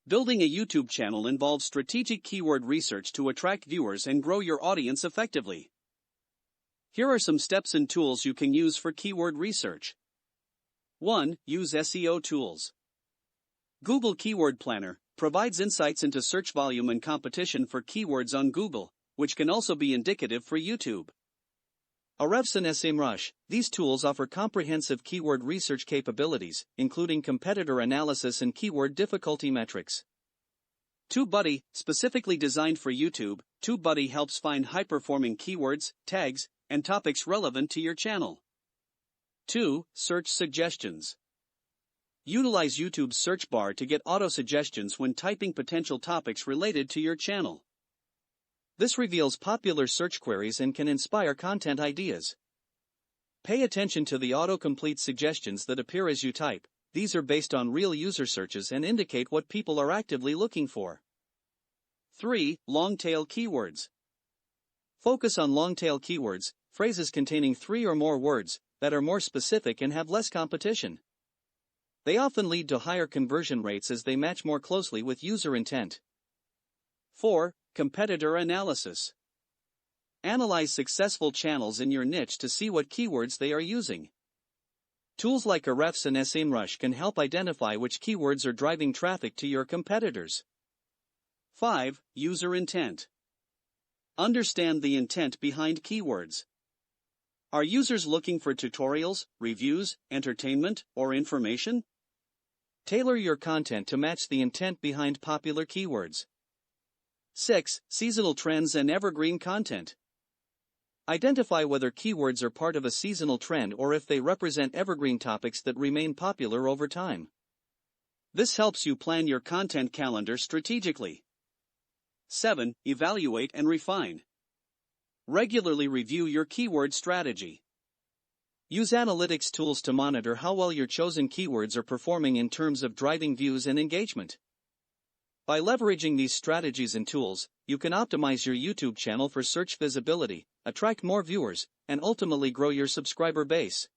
Building a YouTube channel involves strategic keyword research to attract viewers and grow your audience effectively. Here are some steps and tools you can use for keyword research. 1. Use SEO tools. Google Keyword Planner provides insights into search volume and competition for keywords on Google, which can also be indicative for YouTube. Ahrefs and SEMrush. These tools offer comprehensive keyword research capabilities, including competitor analysis and keyword difficulty metrics. TubeBuddy, specifically designed for YouTube, TubeBuddy helps find high-performing keywords, tags, and topics relevant to your channel. 2. Search suggestions. Utilize YouTube's search bar to get auto-suggestions when typing potential topics related to your channel. This reveals popular search queries and can inspire content ideas. Pay attention to the autocomplete suggestions that appear as you type. These are based on real user searches and indicate what people are actively looking for. 3. Long-tail keywords. Focus on long-tail keywords, phrases containing 3 or more words, that are more specific and have less competition. They often lead to higher conversion rates as they match more closely with user intent. 4. Competitor analysis. Analyze successful channels in your niche to see what keywords they are using. Tools like Ahrefs and SEMrush can help identify which keywords are driving traffic to your competitors. 5. User intent. Understand the intent behind keywords. Are users looking for tutorials, reviews, entertainment, or information? Tailor your content to match the intent behind popular keywords. 6. Seasonal trends and evergreen content. Identify whether keywords are part of a seasonal trend or if they represent evergreen topics that remain popular over time. This helps you plan your content calendar strategically. 7. Evaluate and refine. Regularly review your keyword strategy. Use analytics tools to monitor how well your chosen keywords are performing in terms of driving views and engagement. By leveraging these strategies and tools, you can optimize your YouTube channel for search visibility, attract more viewers, and ultimately grow your subscriber base.